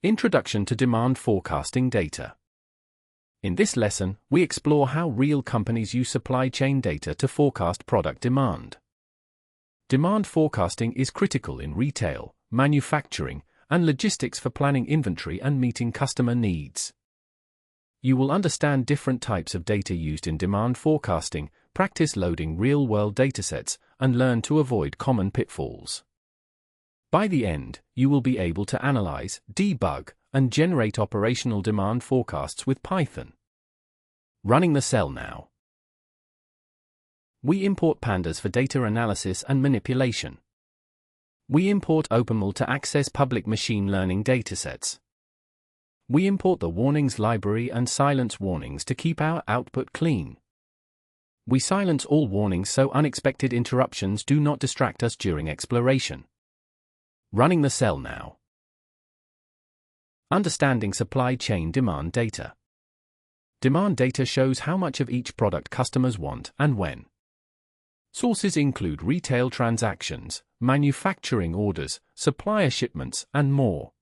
Introduction to Demand Forecasting Data. In this lesson, we explore how real companies use supply chain data to forecast product demand. Demand forecasting is critical in retail, manufacturing, and logistics for planning inventory and meeting customer needs. You will understand different types of data used in demand forecasting, practice loading real-world datasets, and learn to avoid common pitfalls. By the end, you will be able to analyze, debug, and generate operational demand forecasts with Python. Running the cell now. We import pandas for data analysis and manipulation. We import OpenML to access public machine learning datasets. We import the warnings library and silence warnings to keep our output clean. We silence all warnings so unexpected interruptions do not distract us during exploration. Running the cell now. Understanding supply chain demand data. Demand data shows how much of each product customers want and when. Sources include retail transactions, manufacturing orders, supplier shipments, and more.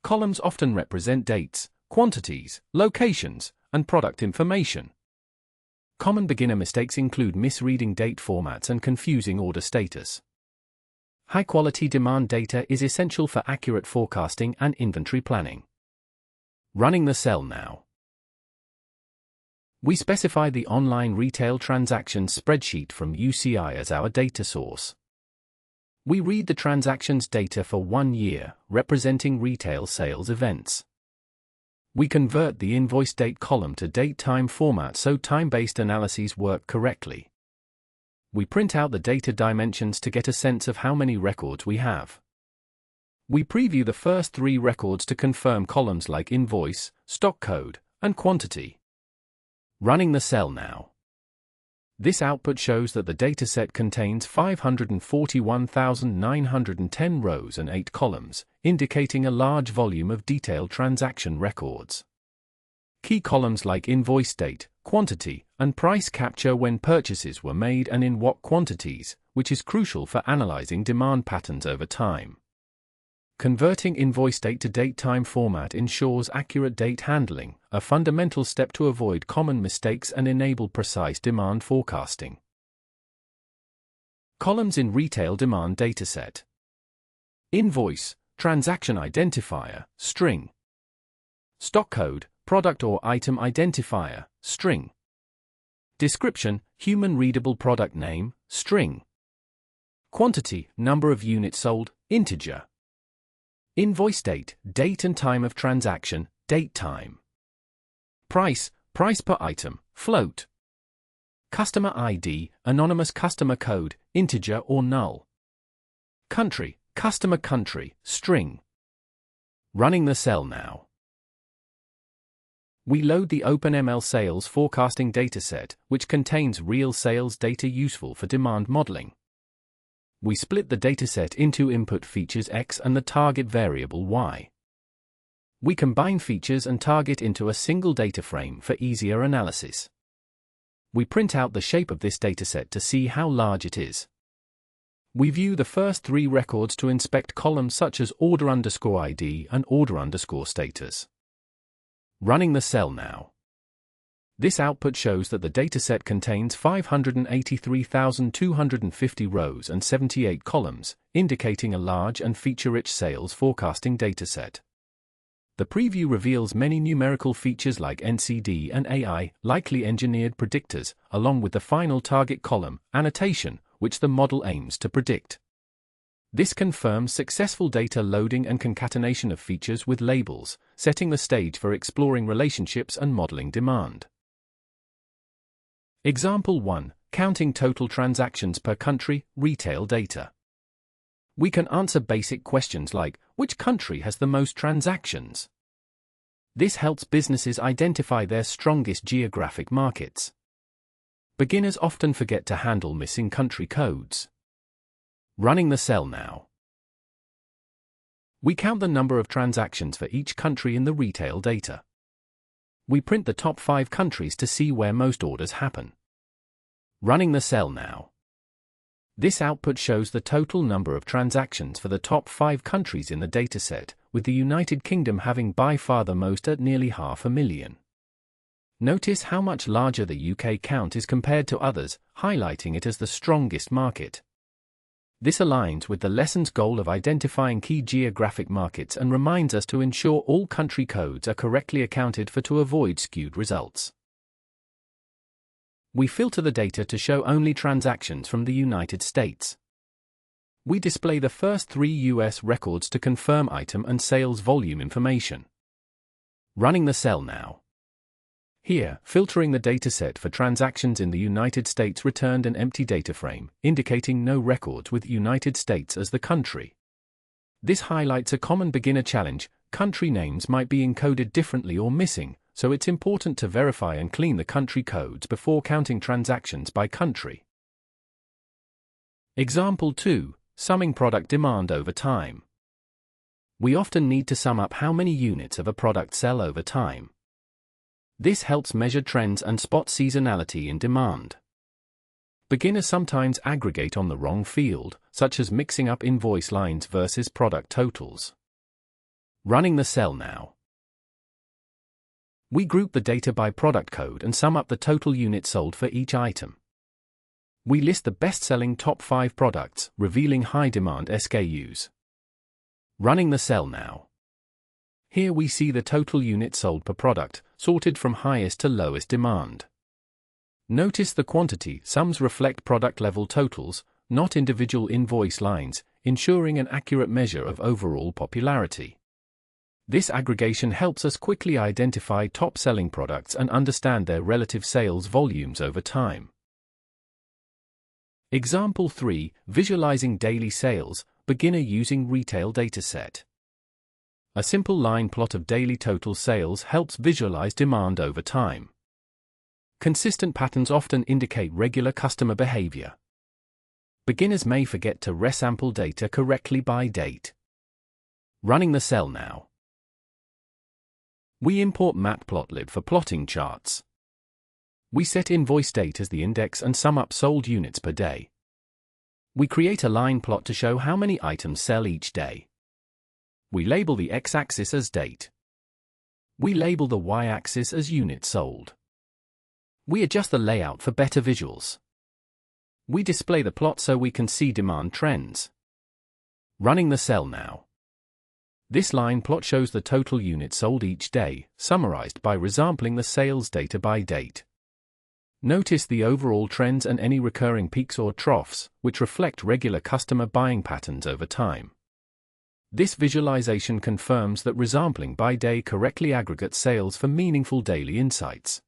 Columns often represent dates, quantities, locations, and product information. Common beginner mistakes include misreading date formats and confusing order status. High-quality demand data is essential for accurate forecasting and inventory planning. Running the cell now. We specify the online retail transactions spreadsheet from UCI as our data source. We read the transactions data for 1 year, representing retail sales events. We convert the invoice date column to date-time format so time-based analyses work correctly. We print out the data dimensions to get a sense of how many records we have. We preview the first 3 records to confirm columns like invoice, stock code, and quantity. Running the cell now. This output shows that the dataset contains 541,910 rows and 8 columns, indicating a large volume of detailed transaction records. Key columns like invoice date, quantity, and price capture when purchases were made and in what quantities, which is crucial for analyzing demand patterns over time. Converting invoice date to date-time format ensures accurate date handling, a fundamental step to avoid common mistakes and enable precise demand forecasting. Columns in retail demand dataset. Invoice, transaction identifier, string. Stock code, product or item identifier, string. Description, human-readable product name, string. Quantity, number of units sold, integer. Invoice date, date and time of transaction, date time. Price, price per item, float. Customer ID, anonymous customer code, integer or null. Country, customer country, string. Running the cell now. We load the OpenML sales forecasting dataset, which contains real sales data useful for demand modeling. We split the dataset into input features X and the target variable Y. We combine features and target into a single data frame for easier analysis. We print out the shape of this dataset to see how large it is. We view the first 3 records to inspect columns such as order_ID and order_status. Running the cell now. This output shows that the dataset contains 583,250 rows and 78 columns, indicating a large and feature-rich sales forecasting dataset. The preview reveals many numerical features like NCD and AI, likely engineered predictors, along with the final target column, annotation, which the model aims to predict. This confirms successful data loading and concatenation of features with labels, setting the stage for exploring relationships and modeling demand. Example 1. Counting total transactions per country, retail data. We can answer basic questions like, which country has the most transactions? This helps businesses identify their strongest geographic markets. Beginners often forget to handle missing country codes. Running the cell now. We count the number of transactions for each country in the retail data. We print the top 5 countries to see where most orders happen. Running the cell now. This output shows the total number of transactions for the top 5 countries in the dataset, with the United Kingdom having by far the most at nearly 500,000. Notice how much larger the UK count is compared to others, highlighting it as the strongest market. This aligns with the lesson's goal of identifying key geographic markets and reminds us to ensure all country codes are correctly accounted for to avoid skewed results. We filter the data to show only transactions from the United States. We display the first 3 US records to confirm item and sales volume information. Running the cell now. Here, filtering the dataset for transactions in the United States returned an empty data frame, indicating no records with United States as the country. This highlights a common beginner challenge: country names might be encoded differently or missing, so it's important to verify and clean the country codes before counting transactions by country. Example 2. Summing product demand over time. We often need to sum up how many units of a product sell over time. This helps measure trends and spot seasonality in demand. Beginners sometimes aggregate on the wrong field, such as mixing up invoice lines versus product totals. Running the cell now. We group the data by product code and sum up the total units sold for each item. We list the best-selling top 5 products, revealing high-demand SKUs. Running the cell now. Here we see the total units sold per product, sorted from highest to lowest demand. Notice the quantity sums reflect product-level totals, not individual invoice lines, ensuring an accurate measure of overall popularity. This aggregation helps us quickly identify top-selling products and understand their relative sales volumes over time. Example 3. Visualizing daily sales, beginner using retail dataset. A simple line plot of daily total sales helps visualize demand over time. Consistent patterns often indicate regular customer behavior. Beginners may forget to resample data correctly by date. Running the cell now. We import Matplotlib for plotting charts. We set invoice date as the index and sum up sold units per day. We create a line plot to show how many items sell each day. We label the x-axis as date. We label the y-axis as units sold. We adjust the layout for better visuals. We display the plot so we can see demand trends. Running the cell now. This line plot shows the total units sold each day, summarized by resampling the sales data by date. Notice the overall trends and any recurring peaks or troughs, which reflect regular customer buying patterns over time. This visualization confirms that resampling by day correctly aggregates sales for meaningful daily insights.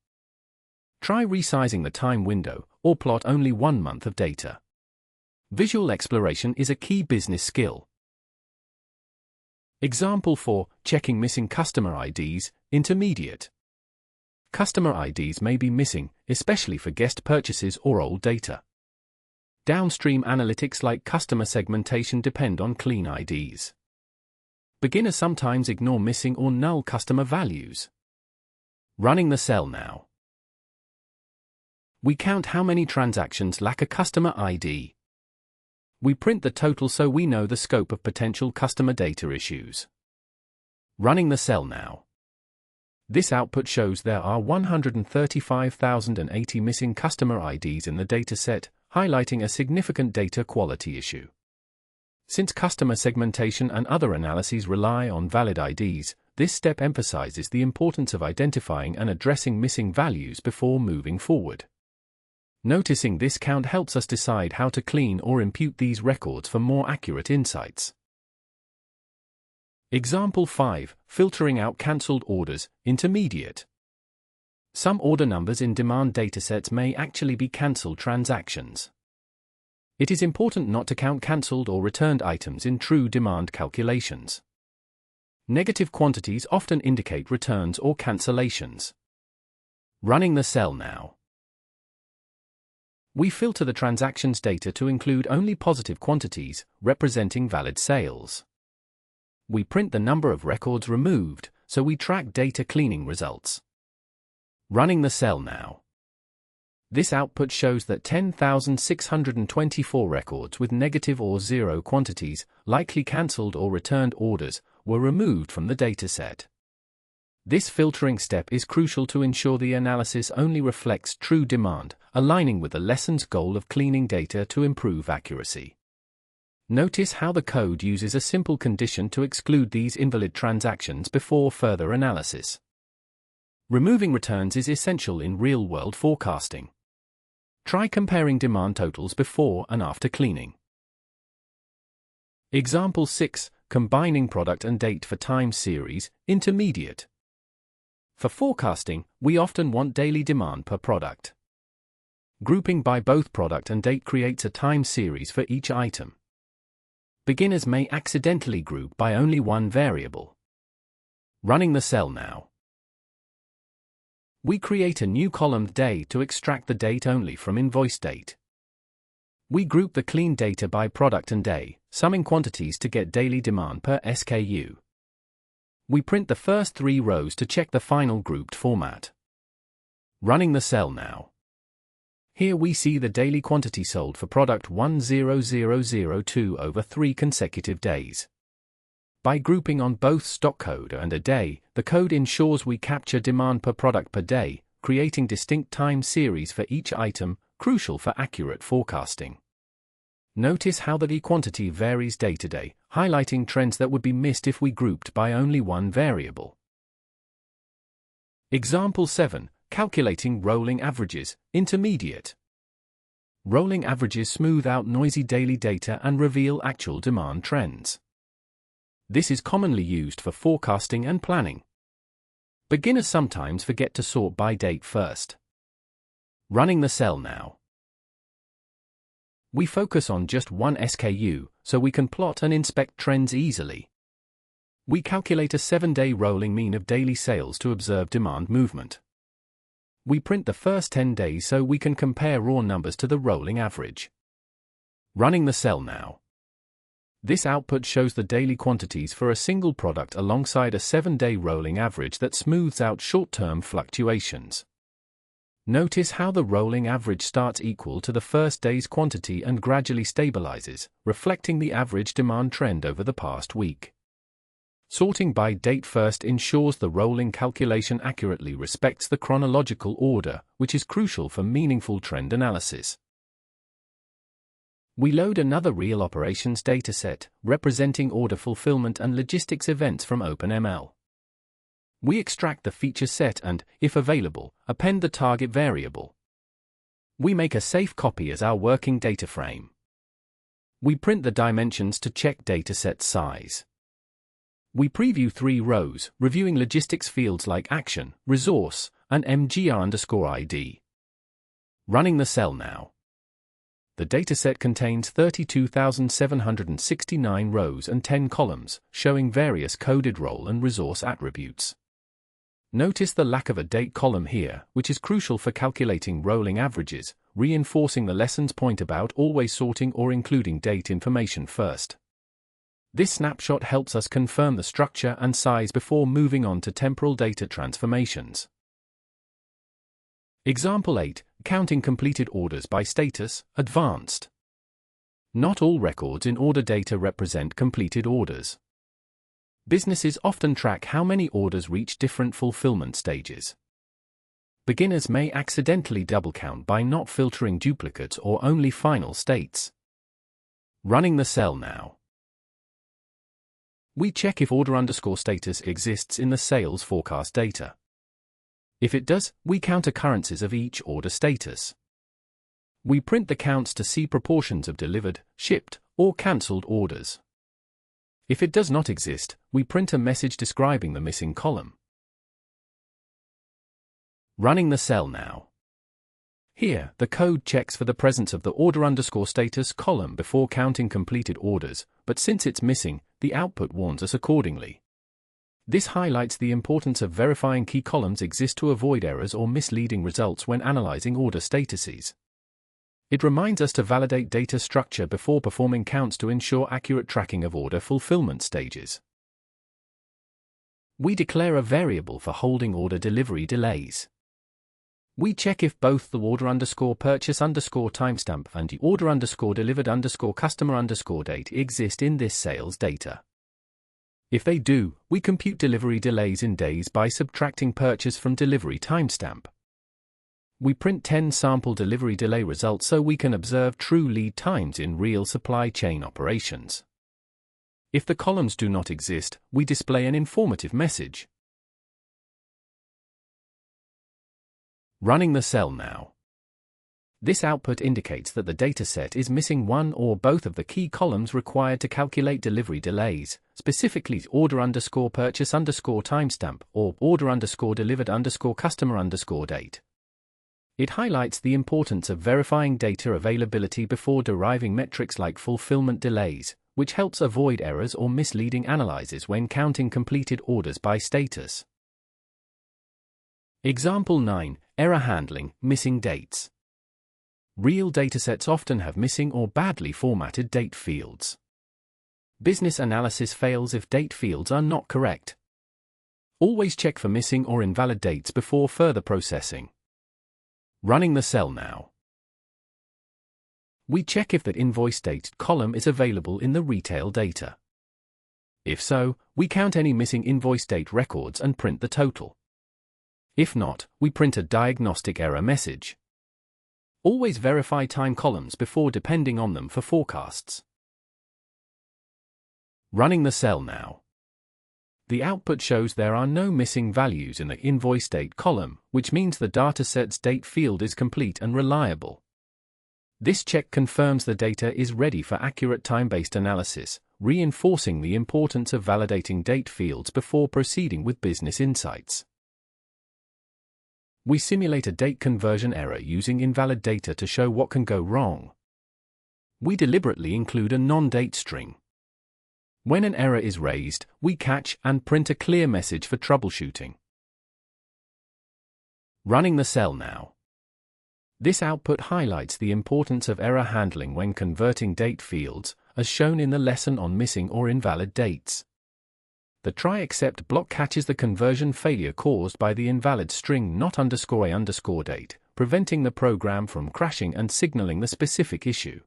Try resizing the time window, or plot only 1 month of data. Visual exploration is a key business skill. Example 4. Checking missing customer IDs, intermediate. Customer IDs may be missing, especially for guest purchases or old data. Downstream analytics like customer segmentation depend on clean IDs. Beginners sometimes ignore missing or null customer values. Running the cell now. We count how many transactions lack a customer ID. We print the total so we know the scope of potential customer data issues. Running the cell now. This output shows there are 135,080 missing customer IDs in the dataset, highlighting a significant data quality issue. Since customer segmentation and other analyses rely on valid IDs, this step emphasizes the importance of identifying and addressing missing values before moving forward. Noticing this count helps us decide how to clean or impute these records for more accurate insights. Example 5. Filtering out cancelled orders, intermediate. Some order numbers in demand datasets may actually be cancelled transactions. It is important not to count cancelled or returned items in true demand calculations. Negative quantities often indicate returns or cancellations. Running the cell now. We filter the transactions data to include only positive quantities, representing valid sales. We print the number of records removed, so we track data cleaning results. Running the cell now. This output shows that 10,624 records with negative or zero quantities, likely cancelled or returned orders, were removed from the dataset. This filtering step is crucial to ensure the analysis only reflects true demand, aligning with the lesson's goal of cleaning data to improve accuracy. Notice how the code uses a simple condition to exclude these invalid transactions before further analysis. Removing returns is essential in real-world forecasting. Try comparing demand totals before and after cleaning. Example 6. Combining product and date for time series, intermediate. For forecasting, we often want daily demand per product. Grouping by both product and date creates a time series for each item. Beginners may accidentally group by only one variable. Running the cell now. We create a new column day to extract the date only from invoice date. We group the clean data by product and day, summing quantities to get daily demand per SKU. We print the first 3 rows to check the final grouped format. Running the cell now. Here we see the daily quantity sold for product 10002 over 3 consecutive days. By grouping on both stock code and a day, the code ensures we capture demand per product per day, creating distinct time series for each item, crucial for accurate forecasting. Notice how the quantity varies day to day, highlighting trends that would be missed if we grouped by only one variable. Example 7. Calculating rolling averages, intermediate. Rolling averages smooth out noisy daily data and reveal actual demand trends. This is commonly used for forecasting and planning. Beginners sometimes forget to sort by date first. Running the cell now. We focus on just one SKU, so we can plot and inspect trends easily. We calculate a 7-day rolling mean of daily sales to observe demand movement. We print the first 10 days so we can compare raw numbers to the rolling average. Running the cell now. This output shows the daily quantities for a single product alongside a 7-day rolling average that smooths out short-term fluctuations. Notice how the rolling average starts equal to the first day's quantity and gradually stabilizes, reflecting the average demand trend over the past week. Sorting by date first ensures the rolling calculation accurately respects the chronological order, which is crucial for meaningful trend analysis. We load another real operations dataset, representing order fulfillment and logistics events from OpenML. We extract the feature set and, if available, append the target variable. We make a safe copy as our working data frame. We print the dimensions to check dataset size. We preview 3 rows, reviewing logistics fields like action, resource, and MGR_ID. Running the cell now. The dataset contains 32,769 rows and 10 columns, showing various coded role and resource attributes. Notice the lack of a date column here, which is crucial for calculating rolling averages, reinforcing the lesson's point about always sorting or including date information first. This snapshot helps us confirm the structure and size before moving on to temporal data transformations. Example 8. Counting completed orders by status, advanced. Not all records in order data represent completed orders. Businesses often track how many orders reach different fulfillment stages. Beginners may accidentally double count by not filtering duplicates or only final states. Running the cell now. We check if order_status exists in the sales forecast data. If it does, we count occurrences of each order status. We print the counts to see proportions of delivered, shipped, or cancelled orders. If it does not exist, we print a message describing the missing column. Running the cell now. Here, the code checks for the presence of the order_status column before counting completed orders, but since it's missing, the output warns us accordingly. This highlights the importance of verifying key columns exist to avoid errors or misleading results when analyzing order statuses. It reminds us to validate data structure before performing counts to ensure accurate tracking of order fulfillment stages. We declare a variable for holding order delivery delays. We check if both the order_purchase_timestamp and the order_delivered_customer_date exist in this sales data. If they do, we compute delivery delays in days by subtracting purchase from delivery timestamp. We print 10 sample delivery delay results so we can observe true lead times in real supply chain operations. If the columns do not exist, we display an informative message. Running the cell now. This output indicates that the dataset is missing one or both of the key columns required to calculate delivery delays, specifically order_purchase_timestamp or order_delivered_customer_date. It highlights the importance of verifying data availability before deriving metrics like fulfillment delays, which helps avoid errors or misleading analyses when counting completed orders by status. Example 9, Error Handling, Missing Dates. Real datasets often have missing or badly formatted date fields. Business analysis fails if date fields are not correct. Always check for missing or invalid dates before further processing. Running the cell now. We check if that invoice date column is available in the retail data. If so, we count any missing invoice date records and print the total. If not, we print a diagnostic error message. Always verify time columns before depending on them for forecasts. Running the cell now. The output shows there are no missing values in the invoice date column, which means the dataset's date field is complete and reliable. This check confirms the data is ready for accurate time-based analysis, reinforcing the importance of validating date fields before proceeding with business insights. We simulate a date conversion error using invalid data to show what can go wrong. We deliberately include a non-date string. When an error is raised, we catch and print a clear message for troubleshooting. Running the cell now. This output highlights the importance of error handling when converting date fields, as shown in the lesson on missing or invalid dates. The try except block catches the conversion failure caused by the invalid string not_a_date, preventing the program from crashing and signaling the specific issue.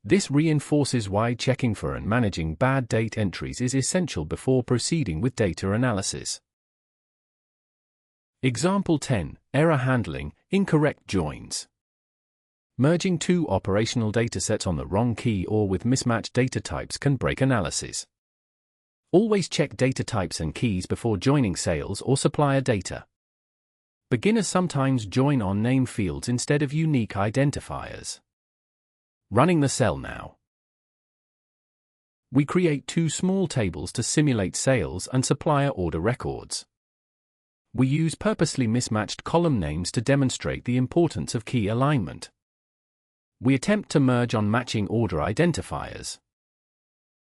This reinforces why checking for and managing bad date entries is essential before proceeding with data analysis. Example 10, Error Handling, Incorrect Joins. Merging two operational datasets on the wrong key or with mismatched data types can break analysis. Always check data types and keys before joining sales or supplier data. Beginners sometimes join on name fields instead of unique identifiers. Running the cell now. We create two small tables to simulate sales and supplier order records. We use purposely mismatched column names to demonstrate the importance of key alignment. We attempt to merge on matching order identifiers.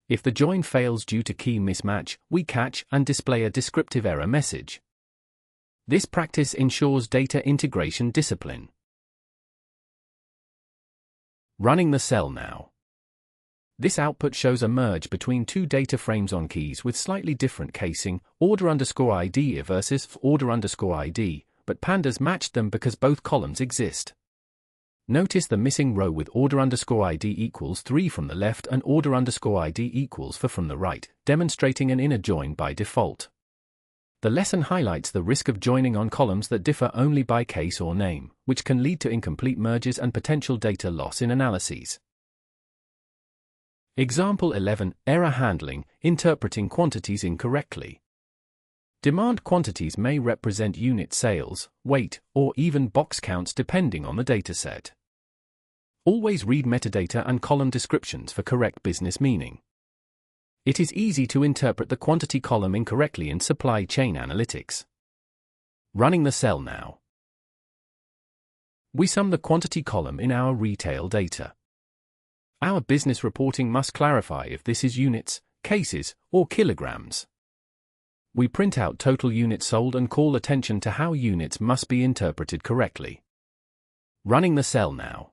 If the join fails due to key mismatch, we catch and display a descriptive error message. This practice ensures data integration discipline. Running the cell now. This output shows a merge between two data frames on keys with slightly different casing, order_ID versus order_ID, but pandas matched them because both columns exist. Notice the missing row with order_ID equals 3 from the left and order_ID equals 4 from the right, demonstrating an inner join by default. The lesson highlights the risk of joining on columns that differ only by case or name, which can lead to incomplete merges and potential data loss in analyses. Example 11, Error Handling, Interpreting Quantities Incorrectly. Demand quantities may represent unit sales, weight, or even box counts depending on the dataset. Always read metadata and column descriptions for correct business meaning. It is easy to interpret the quantity column incorrectly in supply chain analytics. Running the cell now. We sum the quantity column in our retail data. Our business reporting must clarify if this is units, cases, or kilograms. We print out total units sold and call attention to how units must be interpreted correctly. Running the cell now.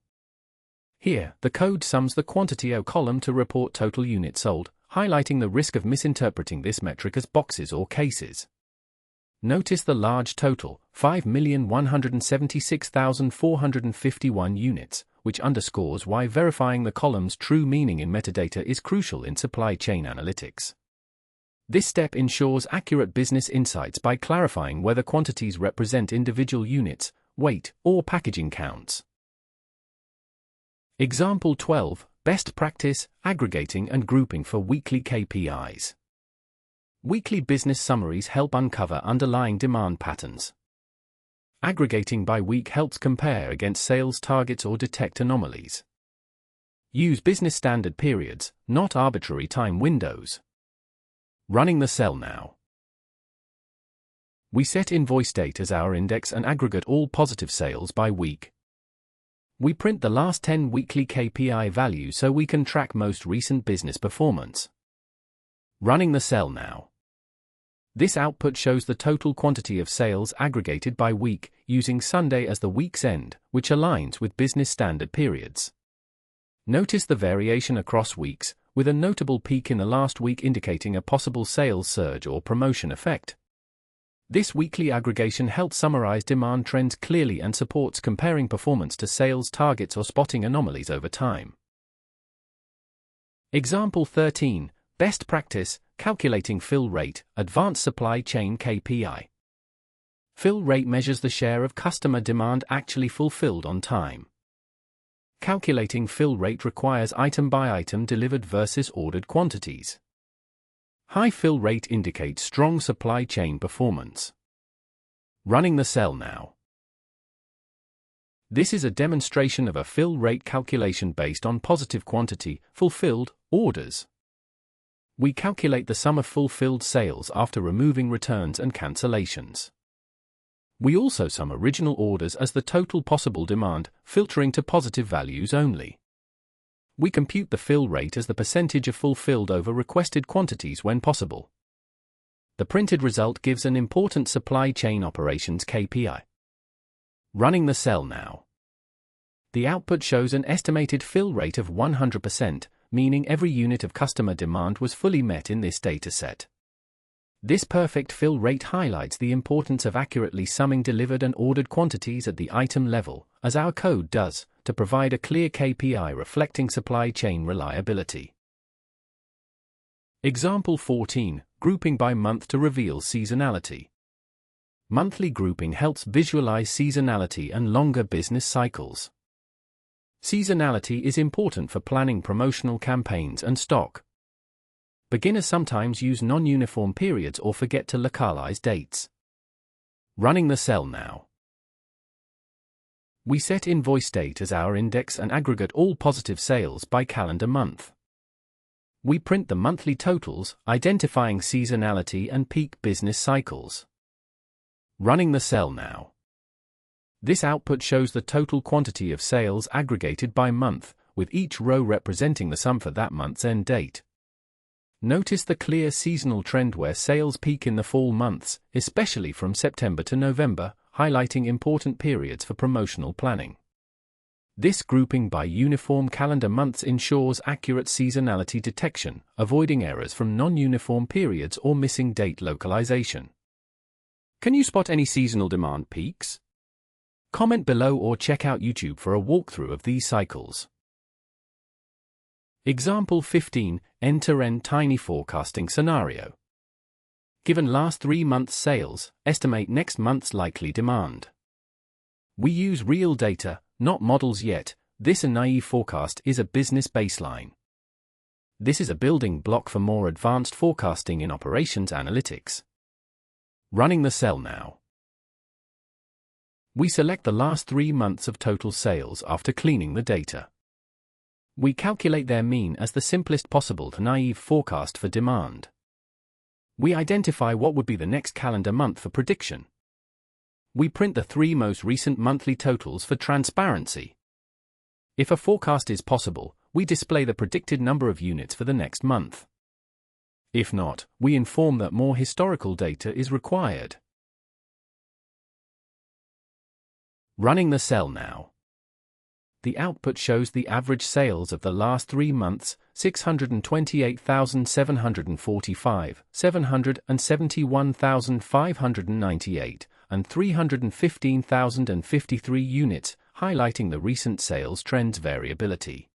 Here, the code sums the quantity O column to report total units sold, highlighting the risk of misinterpreting this metric as boxes or cases. Notice the large total, 5,176,451 units, which underscores why verifying the column's true meaning in metadata is crucial in supply chain analytics. This step ensures accurate business insights by clarifying whether quantities represent individual units, weight, or packaging counts. Example 12, Best Practice, Aggregating and Grouping for Weekly KPIs. Weekly business summaries help uncover underlying demand patterns. Aggregating by week helps compare against sales targets or detect anomalies. Use business standard periods, not arbitrary time windows. Running the cell now. We set invoice date as our index and aggregate all positive sales by week. We print the last 10 weekly KPI values so we can track most recent business performance. Running the cell now. This output shows the total quantity of sales aggregated by week, using Sunday as the week's end, which aligns with business standard periods. Notice the variation across weeks, with a notable peak in the last week indicating a possible sales surge or promotion effect. This weekly aggregation helps summarize demand trends clearly and supports comparing performance to sales targets or spotting anomalies over time. Example 13, Best Practice, Calculating Fill Rate, Advanced Supply Chain KPI. Fill rate measures the share of customer demand actually fulfilled on time. Calculating fill rate requires item-by-item delivered versus ordered quantities. High fill rate indicates strong supply chain performance. Running the cell now. This is a demonstration of a fill rate calculation based on positive quantity, fulfilled, orders. We calculate the sum of fulfilled sales after removing returns and cancellations. We also sum original orders as the total possible demand, filtering to positive values only. We compute the fill rate as the percentage of fulfilled over requested quantities when possible. The printed result gives an important supply chain operations KPI. Running the cell now. The output shows an estimated fill rate of 100%, meaning every unit of customer demand was fully met in this dataset. This perfect fill rate highlights the importance of accurately summing delivered and ordered quantities at the item level, as our code does, to provide a clear KPI reflecting supply chain reliability. Example 14, Grouping by month to reveal seasonality. Monthly grouping helps visualize seasonality and longer business cycles. Seasonality is important for planning promotional campaigns and stock. Beginners sometimes use non-uniform periods or forget to localize dates. Running the cell now. We set invoice date as our index and aggregate all positive sales by calendar month. We print the monthly totals, identifying seasonality and peak business cycles. Running the cell now. This output shows the total quantity of sales aggregated by month, with each row representing the sum for that month's end date. Notice the clear seasonal trend where sales peak in the fall months, especially from September to November, highlighting important periods for promotional planning. This grouping by uniform calendar months ensures accurate seasonality detection, avoiding errors from non-uniform periods or missing date localization. Can you spot any seasonal demand peaks? Comment below or check out YouTube for a walkthrough of these cycles. Example 15, End-to-end tiny forecasting scenario. Given last 3 months' sales, estimate next month's likely demand. We use real data, not models yet. This a naive forecast is a business baseline. This is a building block for more advanced forecasting in operations analytics. Running the cell now. We select the last 3 months of total sales after cleaning the data. We calculate their mean as the simplest possible naive forecast for demand. We identify what would be the next calendar month for prediction. We print the 3 most recent monthly totals for transparency. If a forecast is possible, we display the predicted number of units for the next month. If not, we inform that more historical data is required. Running the cell now. The output shows the average sales of the last 3 months, 628,745, 771,598, and 315,053 units, highlighting the recent sales trends variability.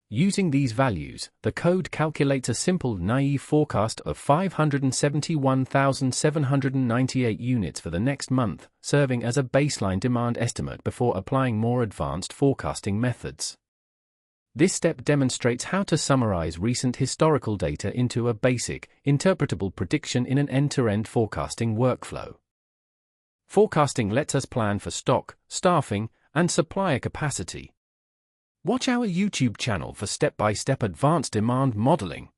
Using these values, the code calculates a simple naive forecast of 571,798 units for the next month, serving as a baseline demand estimate before applying more advanced forecasting methods. This step demonstrates how to summarize recent historical data into a basic, interpretable prediction in an end-to-end forecasting workflow. Forecasting lets us plan for stock, staffing, and supplier capacity. Watch our YouTube channel for step-by-step advanced demand modeling.